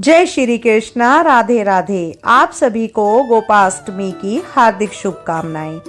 जय श्री कृष्णा, राधे राधे। आप सभी को गोपाष्टमी की हार्दिक शुभकामनाएं।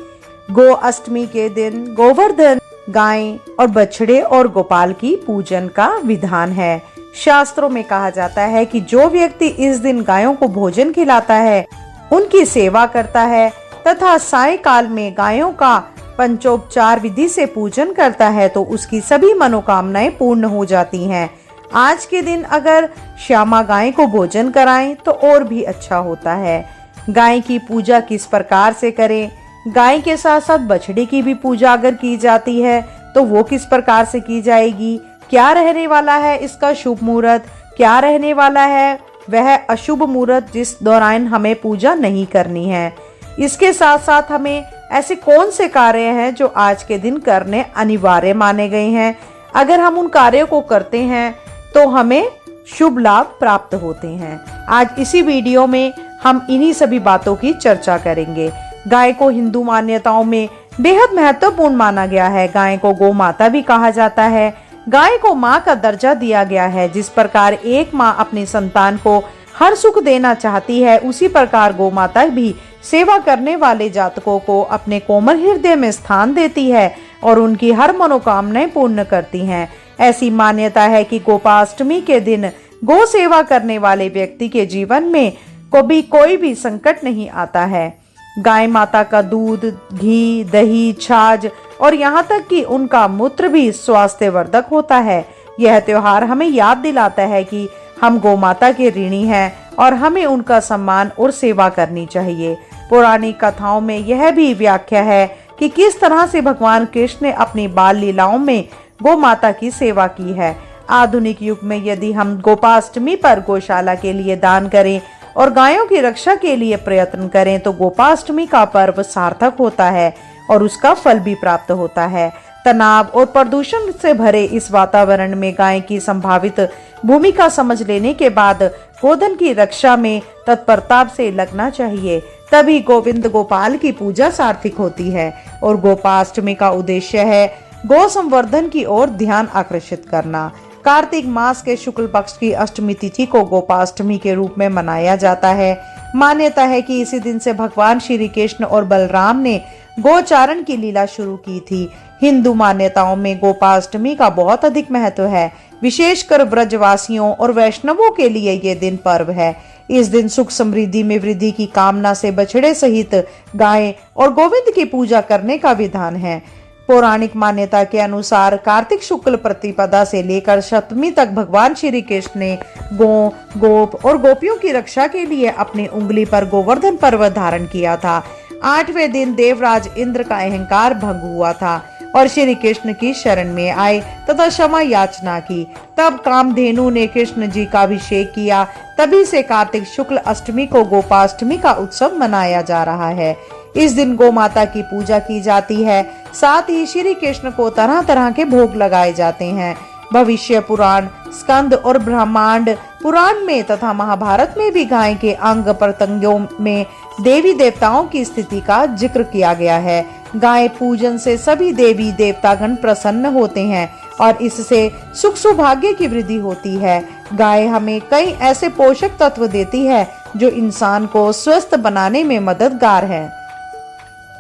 गो अष्टमी के दिन गोवर्धन, गाय और बछड़े और गोपाल की पूजन का विधान है। शास्त्रों में कहा जाता है कि जो व्यक्ति इस दिन गायों को भोजन खिलाता है, उनकी सेवा करता है तथा सायंकाल में गायों का पंचोपचार विधि से पूजन करता है तो उसकी सभी मनोकामनाएं पूर्ण हो जाती हैं। आज के दिन अगर श्यामा गाय को भोजन कराएं तो और भी अच्छा होता है। गाय की पूजा किस प्रकार से करें, गाय के साथ साथ बछड़े की भी पूजा अगर की जाती है तो वो किस प्रकार से की जाएगी, क्या रहने वाला है इसका शुभ मुहूर्त, क्या रहने वाला है वह अशुभ मुहूर्त जिस दौरान हमें पूजा नहीं करनी है। इसके साथ साथ हमें ऐसे कौन से कार्य हैं जो आज के दिन करने अनिवार्य माने गए हैं, अगर हम उन कार्यों को करते हैं तो हमें शुभ लाभ प्राप्त होते हैं। आज इसी वीडियो में हम इन्हीं सभी बातों की चर्चा करेंगे। गाय को हिंदू मान्यताओं में बेहद महत्वपूर्ण माना गया है। गाय को गौ माता भी कहा जाता है। गाय को माँ का दर्जा दिया गया है। जिस प्रकार एक माँ अपनी संतान को हर सुख देना चाहती है, उसी प्रकार गौ माता भी सेवा करने वाले जातकों को अपने कोमल हृदय में स्थान देती है और उनकी हर मनोकामनाएं पूर्ण करती हैं। ऐसी मान्यता है कि गोपाष्टमी के दिन गौ सेवा करने वाले व्यक्ति के जीवन में कभी कोई भी संकट नहीं आता है। गाय माता का दूध, घी, दही, छाछ और यहाँ तक कि उनका मूत्र भी स्वास्थ्यवर्धक होता है। यह त्योहार हमें याद दिलाता है कि हम गौ माता के ऋणी हैं और हमें उनका सम्मान और सेवा करनी चाहिए। पौराणिक कथाओं में यह भी व्याख्या है कि किस तरह से भगवान कृष्ण ने अपनी बाल लीलाओं में गौ माता की सेवा की है। आधुनिक युग में यदि हम गोपाष्टमी पर गौशाला के लिए दान करें और गायों की रक्षा के लिए प्रयत्न करें तो गोपाष्टमी का पर्व सार्थक होता है और उसका फल भी प्राप्त होता है। तनाव और प्रदूषण से भरे इस वातावरण में गाय की संभावित भूमिका समझ लेने के बाद गोधन की रक्षा में तत्परता से लगना चाहिए, तभी गोविंद गोपाल की पूजा सार्थक होती है। और गोपाष्टमी का उद्देश्य है गौ संवर्धन की ओर ध्यान आकर्षित करना। कार्तिक मास के शुक्ल पक्ष की अष्टमी तिथि को गोपाष्टमी के रूप में मनाया जाता है। मान्यता है कि इसी दिन से भगवान श्री कृष्ण और बलराम ने गोचारण की लीला शुरू की थी। हिंदू मान्यताओं में गोपाष्टमी का बहुत अधिक महत्व है, विशेषकर ब्रजवासियों और वैष्णवों के लिए ये दिन पर्व है। इस दिन सुख समृद्धि में वृद्धि की कामना से बछड़े सहित गाय और गोविंद की पूजा करने का विधान है। पौराणिक मान्यता के अनुसार कार्तिक शुक्ल प्रतिपदा से लेकर सप्तमी तक भगवान श्री कृष्ण ने गौ, गोप और गोपियों की रक्षा के लिए अपनी उंगली पर गोवर्धन पर्वत धारण किया था। 8वें दिन देवराज इंद्र का अहंकार भंग हुआ था और श्री कृष्ण की शरण में आए तथा क्षमा याचना की। तब कामधेनु ने कृष्ण जी का अभिषेक किया। तभी से कार्तिक शुक्ल अष्टमी को गोपाष्टमी का उत्सव मनाया जा रहा है। इस दिन गौ माता की पूजा की जाती है। साथ ही श्री कृष्ण को तरह तरह के भोग लगाए जाते हैं। भविष्य पुराण, स्कंद और ब्रह्मांड पुराण में तथा महाभारत में भी गाय के अंग प्रत्यंगों में देवी देवताओं की स्थिति का जिक्र किया गया है। गाय पूजन से सभी देवी देवतागण प्रसन्न होते हैं और इससे सुख सौभाग्य की वृद्धि होती है। गाय हमें कई ऐसे पोषक तत्व देती है जो इंसान को स्वस्थ बनाने में मददगार है।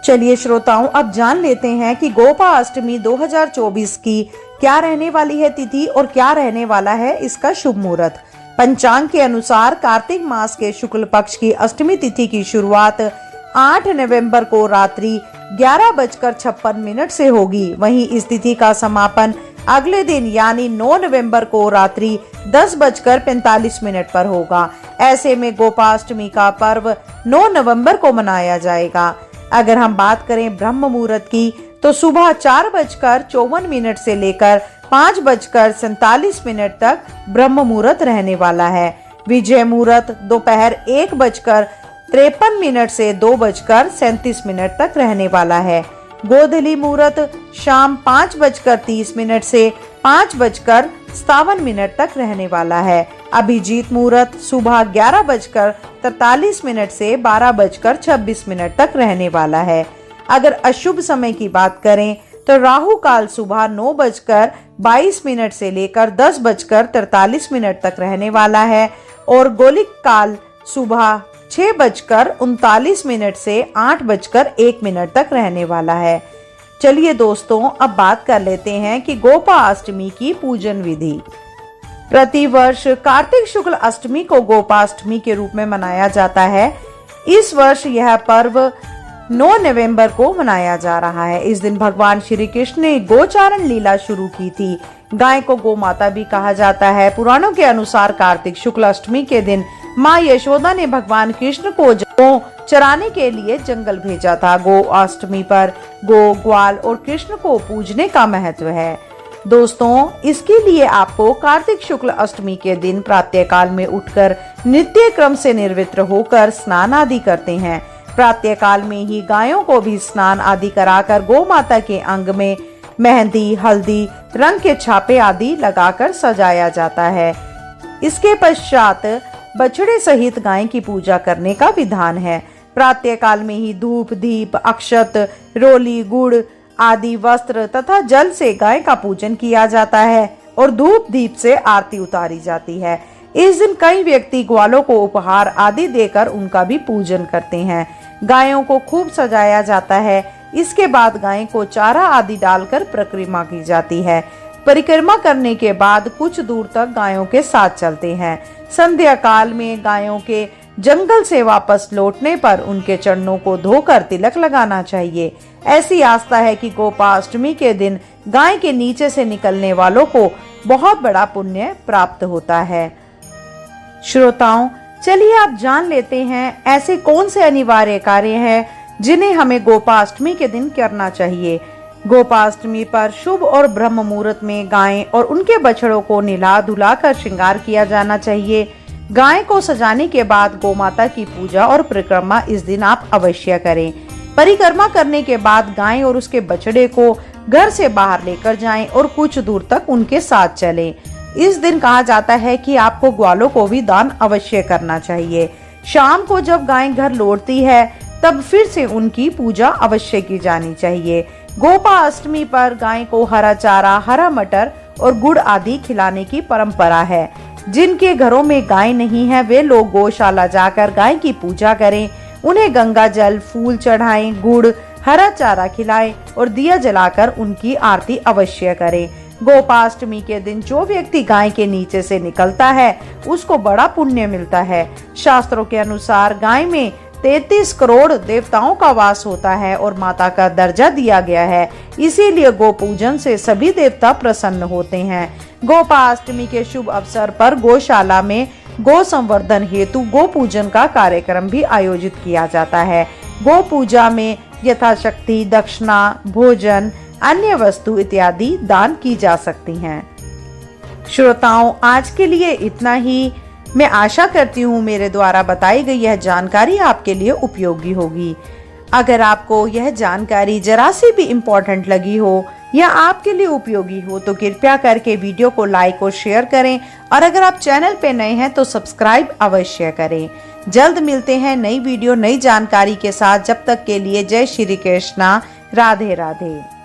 चलिए श्रोताओं, अब जान लेते हैं कि गोपाष्टमी 2024 की क्या रहने वाली है तिथि और क्या रहने वाला है इसका शुभ मुहूर्त। पंचांग के अनुसार कार्तिक मास के शुक्ल पक्ष की अष्टमी तिथि की शुरुआत 8 नवंबर को रात्रि 11:56 से होगी। वहीं इस तिथि का समापन अगले दिन यानी 9 नवंबर को रात्रि 10:45 पर होगा। ऐसे में गोपाष्टमी का पर्व 9 नवंबर को मनाया जाएगा। अगर हम बात करें ब्रह्म मुहूर्त की तो सुबह 4:54 से लेकर 5:47 तक ब्रह्म मुहूर्त रहने वाला है। विजय मुहूर्त दोपहर 1:53 से 2:37 तक रहने वाला है। गोधली मुहूर्त शाम 5:30 से 5:57 तक रहने वाला है। अभिजीत मुहूर्त सुबह 11:43 से 12:26 तक रहने वाला है। अगर अशुभ समय की बात करें तो राहु काल सुबह 9:22 से लेकर 10:43 तक रहने वाला है और गोलिक काल सुबह 6:39 से 8:01 तक रहने वाला है। चलिए दोस्तों, अब बात कर लेते हैं कि गोपाष्टमी की पूजन विधि। प्रतिवर्ष कार्तिक शुक्ल अष्टमी को गोपाष्टमी के रूप में मनाया जाता है। इस वर्ष यह पर्व 9 नवंबर को मनाया जा रहा है। इस दिन भगवान श्री कृष्ण ने गोचारण लीला शुरू की थी। गाय को गो माता भी कहा जाता है। पुराणों के अनुसार कार्तिक शुक्ल अष्टमी के दिन माँ यशोदा ने भगवान कृष्ण को चराने के लिए जंगल भेजा था। गो अष्टमी पर गो, ग्वाल और कृष्ण को पूजने का महत्व है। दोस्तों, इसके लिए आपको कार्तिक शुक्ल अष्टमी के दिन प्रातःकाल में उठकर नित्य क्रम से निर्वित्र होकर स्नान आदि करते हैं। प्रातःकाल में ही गायों को भी स्नान आदि कराकर गौ माता के अंग में मेहंदी, हल्दी, रंग के छापे आदि लगाकर सजाया जाता है। इसके पश्चात बछड़े सहित गाय की पूजा करने का विधान है। प्रातःकाल में ही धूप, दीप, अक्षत, रोली, गुड़ आदि वस्त्र तथा जल से गाय का पूजन किया जाता है और धूप दीप से आरती उतारी जाती है। इस दिन कई व्यक्ति ग्वालों को उपहार आदि देकर उनका भी पूजन करते हैं। गायों को खूब सजाया जाता है। इसके बाद गाय को चारा आदि डालकर परिक्रमा की जाती है। परिक्रमा करने के बाद कुछ दूर तक गायों के साथ चलते हैं। संध्या काल में गायों के जंगल से वापस लौटने पर उनके चरणों को धोकर तिलक लगाना चाहिए। ऐसी आस्था है कि गोपाष्टमी के दिन गाय के नीचे से निकलने वालों को बहुत बड़ा पुण्य प्राप्त होता है। श्रोताओं, चलिए आप जान लेते हैं ऐसे कौन से अनिवार्य कार्य हैं जिन्हें हमें गोपाष्टमी के दिन करना चाहिए। गोपाष्टमी पर शुभ और ब्रह्म मुहूर्त में गाय और उनके बछड़ों को नहला धुला कर श्रृंगार किया जाना चाहिए। गाय को सजाने के बाद गौ माता की पूजा और परिक्रमा इस दिन आप अवश्य करें। परिक्रमा करने के बाद गाय और उसके बछड़े को घर से बाहर लेकर जाएं और कुछ दूर तक उनके साथ चलें। इस दिन कहा जाता है कि आपको ग्वालों को भी दान अवश्य करना चाहिए। शाम को जब गाय घर लौटती है तब फिर से उनकी पूजा अवश्य की जानी चाहिए। गोपाष्टमी पर गाय को हरा चारा, हरा मटर और गुड़ आदि खिलाने की परंपरा है। जिनके घरों में गाय नहीं है वे लोग गौशाला जाकर गाय की पूजा करें, उन्हें गंगा जल, फूल चढ़ाएं, गुड़, हरा चारा खिलाएं और दिया जलाकर उनकी आरती अवश्य करें। गोपाष्टमी के दिन जो व्यक्ति गाय के नीचे से निकलता है उसको बड़ा पुण्य मिलता है। शास्त्रों के अनुसार गाय में 33 करोड़ देवताओं का वास होता है और माता का दर्जा दिया गया है। इसीलिए गो पूजन से सभी देवता प्रसन्न होते हैं। गोपाष्टमी के शुभ अवसर पर गौशाला में गो संवर्धन हेतु गो पूजन का कार्यक्रम भी आयोजित किया जाता है। गो पूजा में यथाशक्ति दक्षिणा, भोजन, अन्य वस्तु इत्यादि दान की जा सकती हैं। श्रोताओं, आज के लिए इतना ही। मैं आशा करती हूँ मेरे द्वारा बताई गई यह जानकारी आपके लिए उपयोगी होगी। अगर आपको यह जानकारी जरा सी भी इम्पोर्टेंट लगी हो या आपके लिए उपयोगी हो तो कृपया करके वीडियो को लाइक और शेयर करें और अगर आप चैनल पे नए हैं तो सब्सक्राइब अवश्य करें। जल्द मिलते हैं नई वीडियो नई जानकारी के साथ। जब तक के लिए जय श्री कृष्णा, राधे राधे।